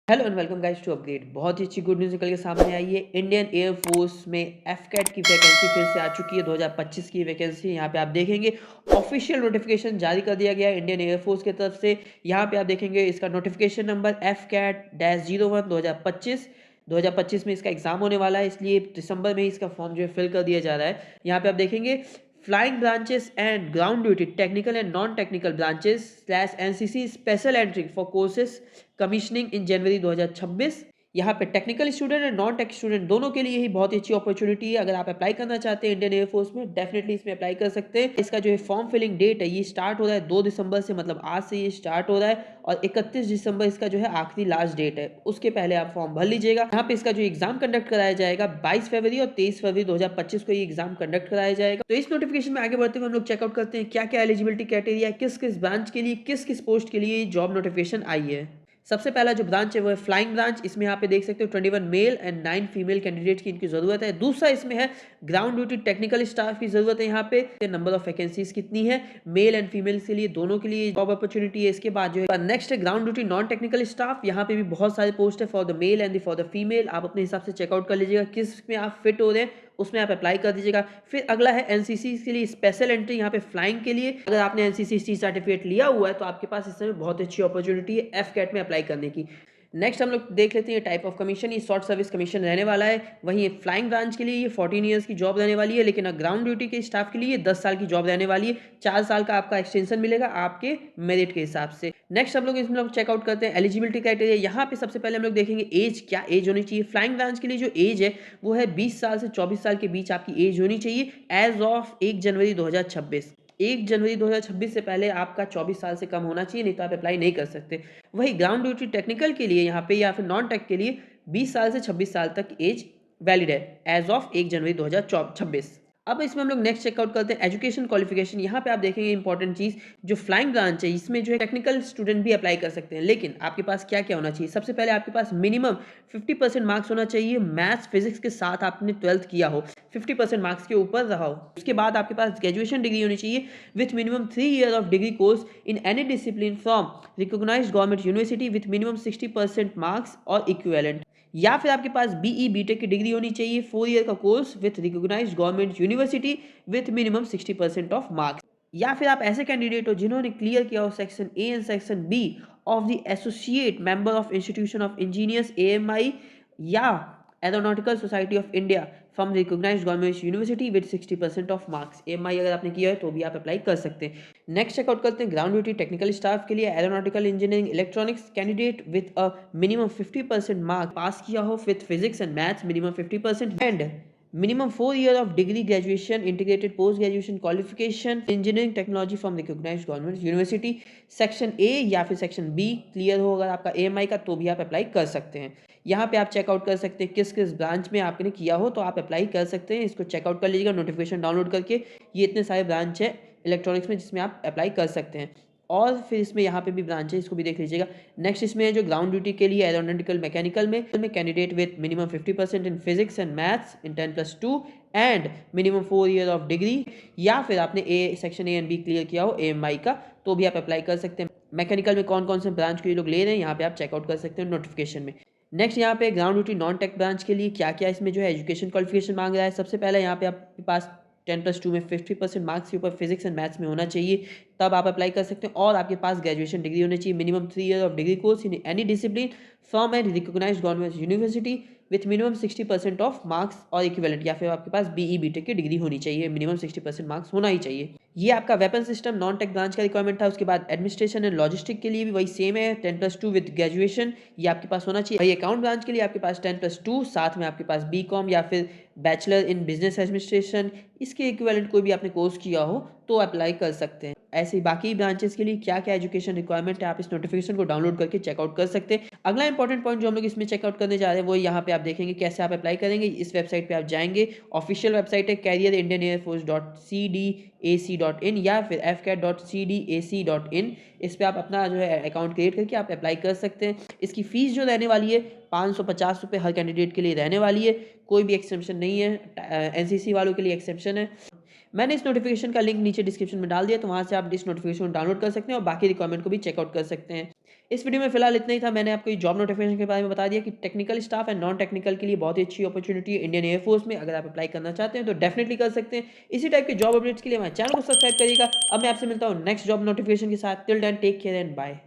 Hello and welcome guys to upGrad. बहुत ही अच्छी गुड न्यूज़ निकल के सामने आई है। इंडियन एयरफोर्स में एफकैट की वैकेंसी फिर से आ चुकी है। 2025 की वैकेंसी यहाँ पे आप देखेंगे। ऑफिशियल नोटिफिकेशन जारी कर दिया गया है इंडियन एयरफोर्स की तरफ से। यहाँ पे आप देखेंगे इसका नोटिफिकेशन नंबर FCAT-01 2025 में इसका एग्जाम होने वाला है, इसलिए दिसंबर में इसका फॉर्म जो है फिल कर दिया जा रहा है। यहाँ पे आप देखेंगे flying branches and ground duty technical and non technical branches slash NCC special entry for courses commissioning in January 2026। यहाँ पे टेक्निकल स्टूडेंट और नॉन टेक स्टूडेंट दोनों के लिए ही बहुत ही अच्छी अपॉर्चुनिटी है। अगर आप अप्लाई करना चाहते हैं इंडियन एयरफोर्स में, डेफिनेटली इसमें अप्लाई कर सकते हैं। इसका जो है फॉर्म फिलिंग डेट है, ये स्टार्ट हो रहा है 2 दिसंबर से, मतलब आज से ये स्टार्ट हो रहा है और 31 दिसंबर इसका जो है आखिरी लास्ट डेट है। उसके पहले आप फॉर्म भर लीजिएगा। यहाँ पे इसका जो एग्जाम कंडक्ट कराया जाएगा 22 फरवरी और 23 फरवरी 2025 को ये एग्जाम कंडक्ट कराया जाएगा। तो इस नोटिफिकेशन में आगे बढ़ते हुए हम लोग चेकआउट करते हैं क्या क्या एलिजिबिलिटी क्राइटेरिया, किस किस ब्रांच के लिए, किस किस पोस्ट के लिए जॉब नोटिफिकेशन आई है। सबसे पहला जो ब्रांच है वो है फ्लाइंग ब्रांच। इसमें यहाँ पे देख सकते हो 21 मेल एंड 9 फीमेल कैंडिडेट की इनकी जरूरत है। दूसरा इसमें है ग्राउंड ड्यूटी टेक्निकल स्टाफ की जरूरत है। यहाँ पे नंबर ऑफ वैकेंसीज कितनी है, मेल एंड फीमेल के लिए दोनों के लिए जॉब अपॉर्चुनिटी है। इसके बाद जो है नेक्स्ट है ground duty non technical staff. यहाँ पे भी बहुत सारे पोस्ट है for the male and for the female. आप अपने हिसाब से चेकआउट कर लीजिएगा किस में आप फिट हो रहे हैं, उसमें आप अप्लाई कर दीजिएगा। फिर अगला है एनसीसी के लिए स्पेशल एंट्री, यहाँ पे फ्लाइंग के लिए। अगर आपने एनसीसी सर्टिफिकेट लिया हुआ है तो आपके पास इस समय बहुत अच्छी अपॉर्चुनिटी है एफकैट में अप्लाई करने की। नेक्स्ट हम लोग देख लेते हैं टाइप ऑफ कमीशन। ये शॉर्ट सर्विस कमीशन रहने वाला है। वहीं फ्लाइंग ब्रांच के लिए ये 14 ईयर्स की जॉब रहने वाली है, लेकिन ग्राउंड ड्यूटी के स्टाफ के लिए 10 साल की जॉब रहने वाली है। 4 साल का आपका एक्सटेंशन मिलेगा आपके मेरिट के हिसाब से। नेक्स्ट हम लोग इसमें लोग चेकआउट करते हैं एलिजिबिलिटी क्राइटेरिया। यहाँ पे सबसे पहले हम लोग देखेंगे एज, क्या एज होनी चाहिए। फ्लाइंग ब्रांच के लिए जो एज है वो है 20 साल से 24 साल के बीच आपकी एज होनी चाहिए एज ऑफ 1 जनवरी 2026। 1 जनवरी 2026 से पहले आपका 24 साल से कम होना चाहिए, नहीं तो आप अप्लाई नहीं कर सकते। वही ग्राउंड ड्यूटी टेक्निकल के लिए यहाँ पे या फिर नॉन टेक के लिए 20 साल से 26 साल तक एज वैलिड है एज ऑफ 1 जनवरी 2026। अब इसमें हम लोग नेक्स्ट चेकआउट करते हैं एजुकेशन क्वालिफिकेशन। यहाँ पे आप देखेंगे इंपॉर्टेंट चीज, जो फ्लाइंग ब्रांच है इसमें जो है टेक्निकल स्टूडेंट भी अप्लाई कर सकते हैं, लेकिन आपके पास क्या क्या होना चाहिए। सबसे पहले आपके पास मिनिमम 50% मार्क्स होना चाहिए। मैथ्स फिजिक्स के साथ आपने 12th किया हो, 50% मार्क्स के ऊपर रहा हो। उसके बाद आपके पास ग्रेजुएशन डिग्री होनी चाहिए with minimum 3 year of degree course in any discipline from recognised government university with minimum 60% marks और इक्विवेलेंट। या फिर आपके पास बीई बीटेक की डिग्री होनी चाहिए, 4 ईयर का course with recognised government university with minimum 60% of marks. या फिर आप ऐसे कैंडिडेट हो जिन्होंने क्लियर किया हो section A and section B of the associate member of institution of engineers AMI या aeronautical society of India from recognised government university with 60% of marks. AMI अगर आपने किया है तो भी आप अप्लाई कर सकते हैं। नेक्स्ट चेकआउट करते हैं ग्राउंड ड्यूटी टेक्निकल स्टाफ के लिए aeronautical engineering electronics candidate with a minimum 50% mark pass किया हो with physics and maths minimum 50% and minimum 4 year of degree graduation integrated post graduation qualification engineering technology from recognized government university section A या फिर section B clear हो अगर आपका AMI का, तो भी आप अप्लाई कर सकते हैं। यहाँ पे आप चेकआउट कर सकते हैं किस किस ब्रांच में आपने किया हो, तो आप अप्लाई कर सकते हैं। इसको चेकआउट कर लीजिएगा नोटिफिकेशन डाउनलोड करके। ये इतने सारे ब्रांच है इलेक्ट्रॉनिक्स में जिसमें आप अप्लाई कर सकते हैं। और फिर इसमें यहाँ पे भी ब्रांच है, इसको भी देख लीजिएगा। नेक्स्ट इसमें है जो ग्राउंड ड्यूटी के लिए एरोनॉटिकल मैकेनिकल में candidate with minimum 50% in physics and maths in 10+2 and minimum 4 year of degree, या फिर आपने A section A and B clear किया हो एएमआई का, तो भी आप अप्लाई कर सकते हैं। मैकेनिकल में कौन कौन से ब्रांच के लोग ले रहे हैं यहाँ पे आप चेकआउट कर सकते हैं नोटिफिकेशन में। नेक्स्ट यहाँ पे ground duty non tech branch के लिए क्या क्या इसमें जो है एजुकेशन क्वालिफिकेशन मांग रहा है। सबसे पहले यहाँ पे आपके पास 10+2 में 50% मार्क्स के ऊपर फिजिक्स एंड मैथ्स में होना चाहिए, तब आप अप्लाई कर सकते हैं। और आपके पास ग्रेजुएशन डिग्री होनी चाहिए minimum 3 year of degree course in any discipline from an recognised government university with minimum 60% of marks और इक्विवेलेंट, या फिर आपके पास बीई बीटेक की डिग्री होनी चाहिए, मिनिमम 60% मार्क्स होना ही चाहिए। ये आपका weapon system non tech branch का रिक्वायरमेंट था। उसके बाद एडमिनिस्ट्रेशन एंड लॉजिस्टिक के लिए भी वही सेम है, 10+2 विद ग्रेजुएशन ये आपके पास होना चाहिए। वही अकाउंट ब्रांच के लिए आपके पास 10+2 साथ में आपके पास बीकॉम या फिर बैचलर इन बिजनेस एडमिनिस्ट्रेशन, इसके इक्विवेलेंट कोई भी आपने कोर्स किया हो तो अप्लाई कर सकते हैं। ऐसे ही बाकी ब्रांचेस के लिए क्या क्या एजुकेशन रिक्वायरमेंट है आप इस नोटिफिकेशन को डाउनलोड करके चेकआउट कर सकते हैं। अगला इंपॉर्टेंट पॉइंट जो हम लोग इसमें चेकआउट करने जा रहे हैं वो यहाँ पे आप देखेंगे कैसे आप अप्लाई करेंगे। इस वेबसाइट पे आप जाएंगे, ऑफिशियल वेबसाइट है careerindianairforce.cdac.in या फिर fcat.cdac.in। इस पे आप अपना जो है अकाउंट क्रिएट करके आप अप्लाई कर सकते हैं। इसकी फीस जो रहने वाली है 550 रुपये हर कैंडिडेट के लिए रहने वाली है, कोई भी एक्सेप्शन नहीं है। एनसीसी वालों के लिए एक्सेप्शन है। मैंने इस नोटिफिकेशन का लिंक नीचे डिस्क्रिप्शन में डाल दिया, तो वहाँ से आप इस नोटिफिकेशन को डाउनलोड कर सकते हैं और बाकी रिक्वायरमेंट को भी चेकआउट कर सकते हैं। इस वीडियो में फिलहाल इतना ही था। मैंने आपको ये जॉब नोटिफिकेशन के बारे में बता दिया कि technical staff and non technical के लिए बहुत ही अच्छी अपॉर्चुनिटी है इंडियन एयरफोर्स में। अगर आप अप्लाई करना चाहते हैं तो डेफिनेटली कर सकते हैं। इसी टाइप के जॉब अपडेट्स के लिए हमारे चैनल को सब्सक्राइब करिएगा। अब मैं आपसे मिलता हूँ नेक्स्ट जॉब नोटिफिकेशन के साथ। Till then take care and bye.